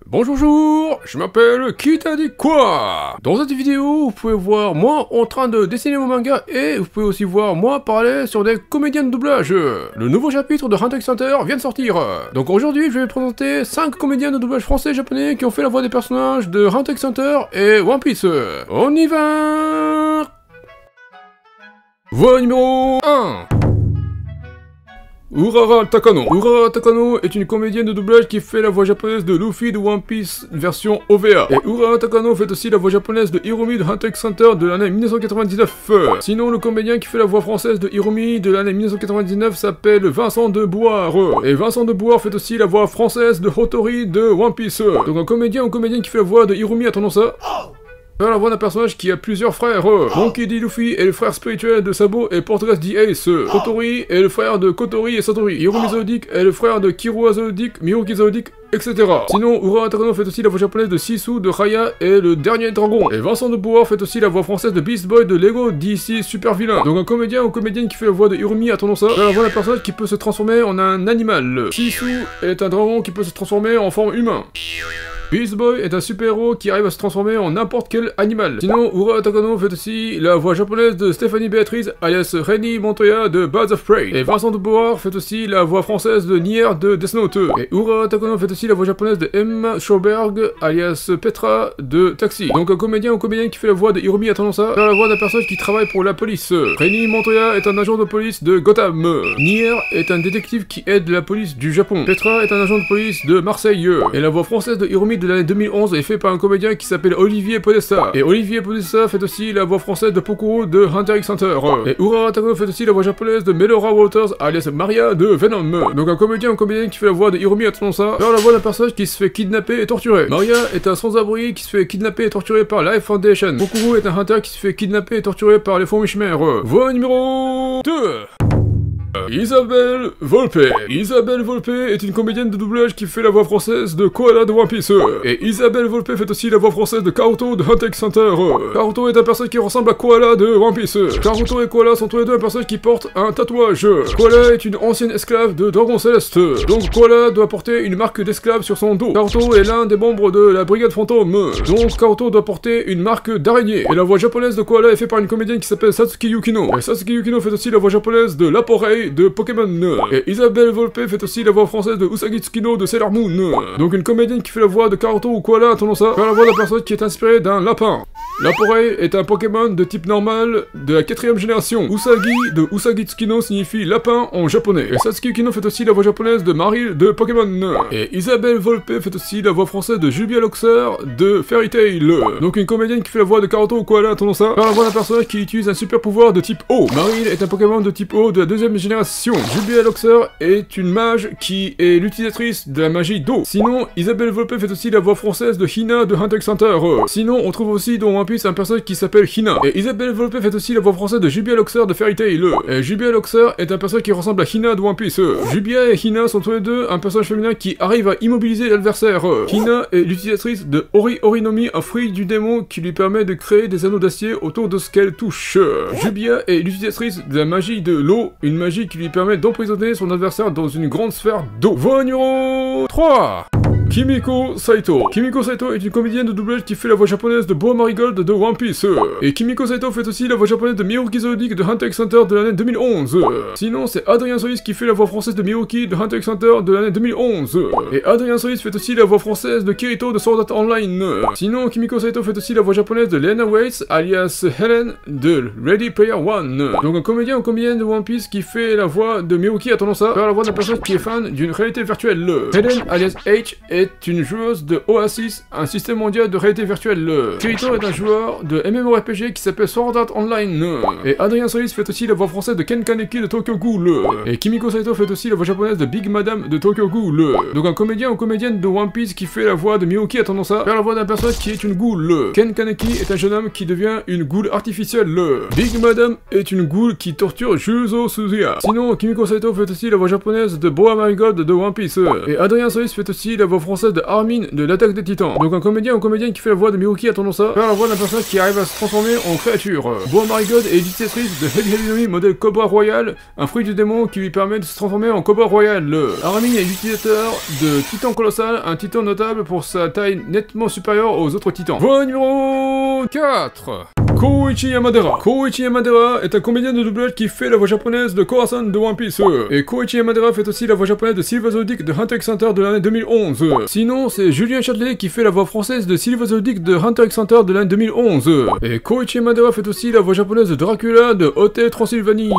Bonjour, je m'appelle Qui t'a dit quoi? Dans cette vidéo, vous pouvez voir moi en train de dessiner mon manga et vous pouvez aussi voir moi parler sur des comédiens de doublage. Le nouveau chapitre de Hunter x Hunter vient de sortir. Donc aujourd'hui, je vais vous présenter 5 comédiens de doublage français et japonais qui ont fait la voix des personnages de Hunter x Hunter et One Piece. On y va! Voix numéro 1. Urara Takano. Urara Takano est une comédienne de doublage qui fait la voix japonaise de Luffy de One Piece version OVA. Et Urara Takano fait aussi la voix japonaise de Hirumi de Hunter x Hunter de l'année 1999. Sinon, le comédien qui fait la voix française de Hirumi de l'année 1999 s'appelle Vincent de Boire. Et Vincent de Boire fait aussi la voix française de Hotori de One Piece. Donc un comédien ou comédienne qui fait la voix de Hirumi, attendons ça. La voix d'un personnage qui a plusieurs frères. Monkey D. Luffy est le frère spirituel de Sabo et Portgas D. Ace. Kotori est le frère de Kotori et Satori. Hirumi Zodic est le frère de Kirua Zodic, Miruki Zodic, etc. Sinon, Urara Takano fait aussi la voix japonaise de Sisu de Raya et le dernier dragon. Et Vincent de Bois fait aussi la voix française de Beast Boy de Lego DC Super Villain. Donc un comédien ou comédienne qui fait la voix de Hirumi, attendons ça. La voix d'un personnage qui peut se transformer en un animal. Sisu est un dragon qui peut se transformer en forme humaine. Beast Boy est un super-héros qui arrive à se transformer en n'importe quel animal. Sinon, Urara Takano fait aussi la voix japonaise de Stéphanie Béatrice, alias Reni Montoya de Birds of Prey. Et Vincent de Boar fait aussi la voix française de Nier de Death Note. Et Urara Takano fait aussi la voix japonaise de Emma Schauberg, alias Petra de Taxi. Donc un comédien ou comédienne qui fait la voix de Hirumi, attendons ça, la voix d'un personnage qui travaille pour la police. Reni Montoya est un agent de police de Gotham. Nier est un détective qui aide la police du Japon. Petra est un agent de police de Marseille. Et la voix française de Hirumi de l'année 2011 est fait par un comédien qui s'appelle Olivier Podesta. Et Olivier Podesta fait aussi la voix française de Pokoro de Hunter x Hunter. Et Urara Takano fait aussi la voix japonaise de Melora Walters, alias Maria de Venom. Donc un comédien ou comédienne qui fait la voix de Hirumi, attendons ça, faire la voix d'un personnage qui se fait kidnapper et torturer. Maria est un sans-abri qui se fait kidnapper et torturer par Life Foundation. Pokoro est un hunter qui se fait kidnapper et torturer par les fonds Wishmer. Voix numéro 2. Isabelle Volpe. Isabelle Volpe est une comédienne de doublage qui fait la voix française de Koala de One Piece. Et Isabelle Volpe fait aussi la voix française de Karuto de Hunter x Hunter. Karuto est un personnage qui ressemble à Koala de One Piece. Karuto et Koala sont tous les deux un personnage qui porte un tatouage. Koala est une ancienne esclave de Dragon Céleste. Donc Koala doit porter une marque d'esclave sur son dos. Karuto est l'un des membres de la brigade fantôme. Donc Karuto doit porter une marque d'araignée. Et la voix japonaise de Koala est faite par une comédienne qui s'appelle Satsuki Yukino. Et Satsuki Yukino fait aussi la voix japonaise de Laporeille de Pokémon. Et Isabelle Volpe fait aussi la voix française de Usagi Tsukino de Sailor Moon. Donc une comédienne qui fait la voix de Karuto ou Koala, attendons ça, faire la voix d'un personnage qui est inspiré d'un lapin. Laporeille est un Pokémon de type normal de la 4ème génération. Usagi de Usagi Tsukino signifie lapin en japonais. Et Satsuki Yukino fait aussi la voix japonaise de Maril de Pokémon. Et Isabelle Volpe fait aussi la voix française de Jubia Loxer de Fairy Tail. Donc une comédienne qui fait la voix de Karuto ou Koala, attendons ça, faire la voix d'un personnage qui utilise un super pouvoir de type eau. Maril est un Pokémon de type eau de la 2ème génération. Jubia Loxer est une mage qui est l'utilisatrice de la magie d'eau. Sinon, Isabelle Volpe fait aussi la voix française de Hina de Hunter x Hunter. Sinon, on trouve aussi dans One Piece un personnage qui s'appelle Hina. Et Isabelle Volpe fait aussi la voix française de Jubia Loxer de Fairy Tail. Et Jubia Loxer est un personnage qui ressemble à Hina de One Piece. Jubia et Hina sont tous les deux un personnage féminin qui arrive à immobiliser l'adversaire. Hina est l'utilisatrice de Ori Orinomi, un fruit du démon qui lui permet de créer des anneaux d'acier autour de ce qu'elle touche. Jubia est l'utilisatrice de la magie de l'eau, une magie qui lui permet d'emprisonner son adversaire dans une grande sphère d'eau. Voix numéro 3. Kimiko Saito. Kimiko Saito est une comédienne de doublage qui fait la voix japonaise de Boa Marigold de One Piece. Et Kimiko Saito fait aussi la voix japonaise de Miruki Zodic de Hunter x Hunter de l'année 2011. Sinon, c'est Adrien Solis qui fait la voix française de Miruki de Hunter x Hunter de l'année 2011. Et Adrien Solis fait aussi la voix française de Kirito de Sword Art Online. Sinon, Kimiko Saito fait aussi la voix japonaise de Lena Waits, alias Helen de Ready Player One. Donc un comédien ou comédienne de One Piece qui fait la voix de Miruki, attendons ça, faire la voix d'un personnage qui est fan d'une réalité virtuelle. Helen, alias H, est une joueuse de Oasis, un système mondial de réalité virtuelle. Kirito est un joueur de MMORPG qui s'appelle Sword Art Online. Et Adrien Solis fait aussi la voix française de Ken Kaneki de Tokyo Ghoul. Et Kimiko Saito fait aussi la voix japonaise de Big Madame de Tokyo Ghoul. Donc un comédien ou comédienne de One Piece qui fait la voix de Miyoki, attendons ça, faire la voix d'un personnage qui est une ghoul. Ken Kaneki est un jeune homme qui devient une ghoul artificielle. Big Madame est une ghoul qui torture Juzo Suzuya. Sinon, Kimiko Saito fait aussi la voix japonaise de Boa Marigold de One Piece. Et Adrien Solis fait aussi la voix française de Armin de l'Attaque des Titans. Donc un comédien ou comédienne qui fait la voix de Miruki a tendance à faire la voix d'un personnage qui arrive à se transformer en créature. Boa Marigod est utilisatrice de Heavy Heavy modèle Cobra Royal, un fruit du démon qui lui permet de se transformer en Cobra Royal. Armin est l'utilisateur de Titan Colossal, un titan notable pour sa taille nettement supérieure aux autres titans. Voix numéro 4. Koichi Yamadera. Koichi Yamadera est un comédien de doublage qui fait la voix japonaise de Korasan de One Piece. Et Koichi Yamadera fait aussi la voix japonaise de Silver Zodiac de Hunter x Hunter de l'année 2011. Sinon, c'est Julien Châtelet qui fait la voix française de Silver Zodiac de Hunter x Hunter de l'année 2011. Et Koichi Yamadera fait aussi la voix japonaise de Dracula de Hotel Transylvanie.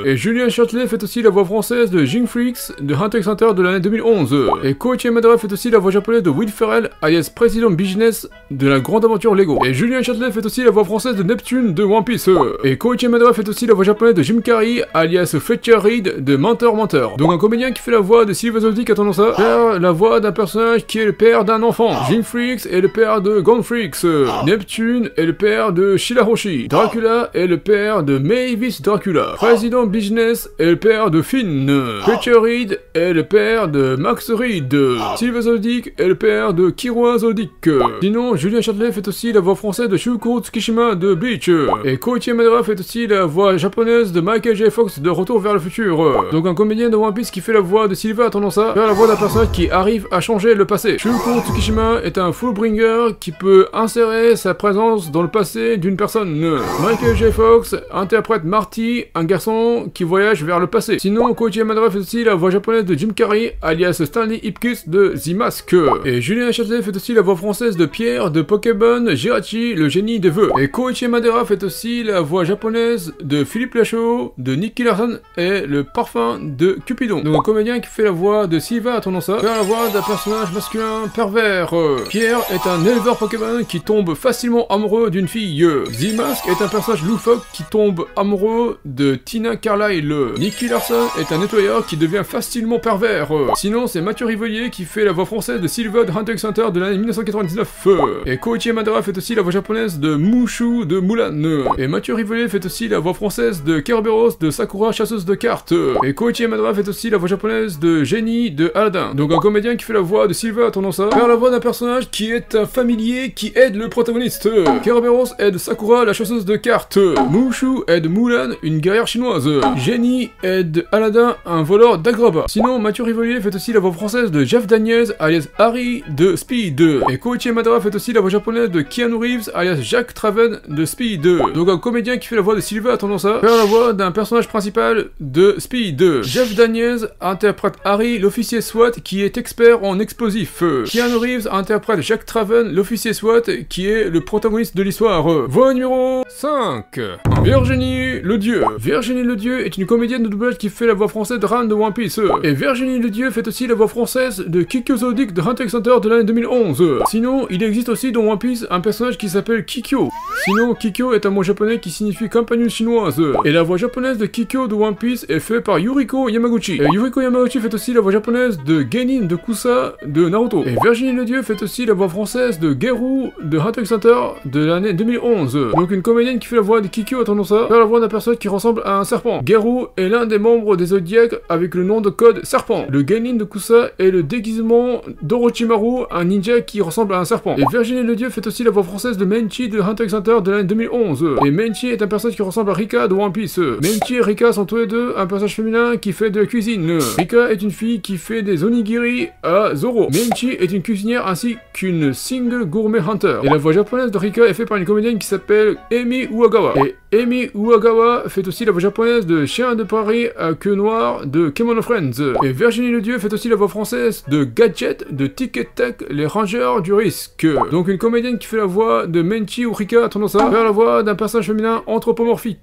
Et Julien Châtelet fait aussi la voix française de Jing Freaks de Hunter x Hunter de l'année 2011. Et Koichi Yamadera fait aussi la voix japonaise de Will Ferrell, alias President Business de la Grande Aventure Lego. Et Julien Châtelet fait aussi la voix française de Neptune de One Piece. Et Koichi Yamadera fait aussi la voix japonaise de Jim Carrey, alias Fletcher Reed de Mentor Mentor. Donc un comédien qui fait la voix de Silver Zodiac a tendance à faire la voix d'un personnage qui est le père d'un enfant. Jim Freaks est le père de Gone Freaks. Neptune est le père de Shirahoshi. Dracula est le père de Mavis Dracula. President Business est le père de Finn. Fletcher Reed est le père de Max Reed. Silver Zodiac est le père de Killua Zodiac. Sinon, Julien Châtelet fait aussi la voix française de Shuko Tsukishima de Bleach. Et Koichi Yamadera fait aussi la voix japonaise de Michael J. Fox de Retour vers le futur. Donc un comédien de One Piece qui fait la voix de Silva a tendance à faire la voix d'un personnage qui arrive à changer le passé. Shuko Tsukishima est un Fullbringer qui peut insérer sa présence dans le passé d'une personne. Michael J. Fox interprète Marty, un garçon qui voyage vers le passé. Sinon, Koichi Yamadera fait aussi la voix japonaise de Jim Carrey, alias Stanley Ipkiss de The Mask. Et Julien Châtelet fait aussi la voix française de Pierre de Pokémon Jirachi, le génie des vœux. Et Koichi Yamadera fait aussi la voix japonaise de Philippe Lachaud, de Nicky Larson et le parfum de Cupidon. Donc un comédien qui fait la voix de Silva a tendance à faire la voix d'un personnage masculin pervers. Pierre est un éleveur Pokémon qui tombe facilement amoureux d'une fille. The Mask est un personnage loufoque qui tombe amoureux de Tina Carlyle. Nicky Larson est un nettoyeur qui devient facilement pervers. Sinon, c'est Mathieu Rivelier qui fait la voix française de Silva de Hunter x Hunter de l'année 1999. Et Koichi Yamadera fait aussi la voix japonaise de Mushu de Mulan. Et Mathieu Rivelier fait aussi la voix française de Kerberos de Sakura chasseuse de cartes. Et Koichi Yamadera fait aussi la voix japonaise de Jenny de Aladdin. Donc un comédien qui fait la voix de Silva a tendance à faire la voix d'un personnage qui est un familier qui aide le protagoniste. Kerberos aide Sakura la chasseuse de cartes. Mushu aide Mulan, une guerrière chinoise. Jenny aide Aladdin, un voleur d'Agraba. Sinon, Mathieu Rivelier fait aussi la voix française de Jeff Daniels, alias Harry de Speed. Et Koichi Yamadera fait aussi la voix japonaise de Keanu Reeves, alias Jack Traven de Speed. Donc un comédien qui fait la voix de Silva a tendance à faire la voix d'un personnage principal de Speed. Jeff Daniels interprète Harry, l'officier SWAT qui est expert en explosifs. Keanu Reeves interprète Jack Traven, l'officier SWAT qui est le protagoniste de l'histoire. Voix numéro 5. Virginie Ledieu. Virginie Ledieu est une comédienne de doublage qui fait la voix française de Ran de One Piece. Et Virginie Ledieu fait aussi la voix française de Kikyo Zodiac de Hunter x Hunter de l'année 2011. Sinon, il existe aussi dans One Piece un personnage qui s'appelle Kikyo. Sinon, Kikyo est un mot japonais qui signifie campanule chinoise. Et la voix japonaise de Kikyo de One Piece est faite par Yuriko Yamaguchi. Et Yuriko Yamaguchi fait aussi la voix japonaise de Genin de Kusa de Naruto. Et Virginie Ledieu fait aussi la voix française de Geru de Hunter x Hunter de l'année 2011. Donc une comédienne qui fait la voix de Kikyo a tendance à faire la voix d'un personnage qui ressemble à un serpent. Geru est l'un des membres des Zodiacs avec le nom de code serpent. Le Genin de Kusa est le déguisement d'Orochimaru, un ninja qui ressemble à un serpent. Et Virginie Ledieu fait aussi la voix française de Menchi de Hunter x Hunter de l'année 2011. Et Menchi est un personnage qui ressemble à Rika de One Piece. Menchi et Rika sont tous les deux un personnage féminin qui fait de la cuisine. Rika est une fille qui fait des onigiri à Zoro. Menchi est une cuisinière ainsi qu'une single gourmet hunter. Et la voix japonaise de Rika est faite par une comédienne qui s'appelle Emi Uagawa. Et Emi Uagawa fait aussi la voix japonaise de Chien de Paris à queue noire de Kemono Friends. Et Virginie Ledieu fait aussi la voix française de Gadget de Tic et Tac, les rangers du risque. Donc une comédienne qui fait la voix de Menchi ou Rika a tendance à faire la voix d'un personnage féminin anthropomorphique.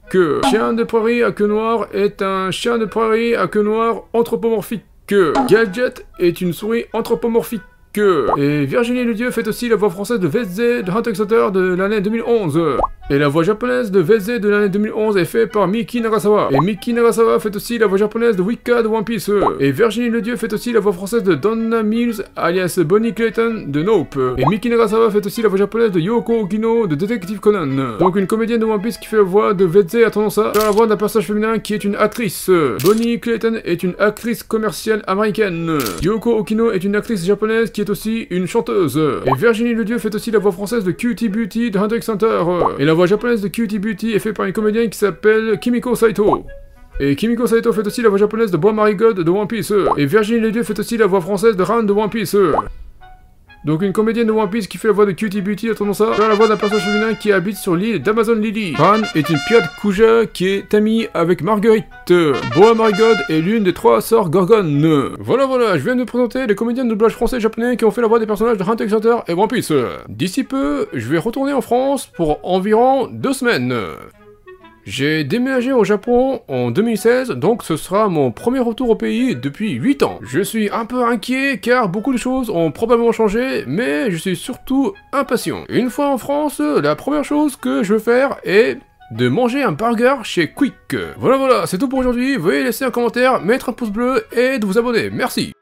Chien de Prairie à queue noire est un chien de prairie à queue noire anthropomorphique. Gadget est une souris anthropomorphique. Et Virginie Ledieu fait aussi la voix française de Vezze de Hunter x Hunter de l'année 2011. Et la voix japonaise de VZ de l'année 2011 est faite par Miki Nagasawa. Et Miki Nagasawa fait aussi la voix japonaise de Wicca de One Piece. Et Virginie Ledieu fait aussi la voix française de Donna Mills, alias Bonnie Clayton de Nope. Et Miki Nagasawa fait aussi la voix japonaise de Yoko Okino de Detective Conan. Donc une comédienne de One Piece qui fait la voix de VZ a tendance à faire la voix d'un personnage féminin qui est une actrice. Bonnie Clayton est une actrice commerciale américaine. Yoko Okino est une actrice japonaise qui est aussi une chanteuse. Et Virginie Ledieu fait aussi la voix française de Cutie Beauty de Hunter x Hunter. Et la voix japonaise de Cutie Beauty est faite par une comédienne qui s'appelle Kimiko Saito. Et Kimiko Saito fait aussi la voix japonaise de Bois Marigod de One Piece. Et Virginie Ledieu fait aussi la voix française de Ran de One Piece. Donc une comédienne de One Piece qui fait la voix de Cutie Beauty a tendance à faire la voix d'un personnage féminin qui habite sur l'île d'Amazon Lily. Ran est une pirate Kuja qui est amie avec Marguerite. Boa Marigod est l'une des 3 sœurs Gorgon. Voilà, je viens de présenter les comédiens de doublage français et japonais qui ont fait la voix des personnages de Hunter x Hunter et One Piece. D'ici peu, je vais retourner en France pour environ 2 semaines. J'ai déménagé au Japon en 2016, donc ce sera mon premier retour au pays depuis 8 ans. Je suis un peu inquiet car beaucoup de choses ont probablement changé, mais je suis surtout impatient. Une fois en France, la première chose que je veux faire est de manger un burger chez Quick. Voilà, c'est tout pour aujourd'hui. Veuillez laisser un commentaire, mettre un pouce bleu et de vous abonner. Merci.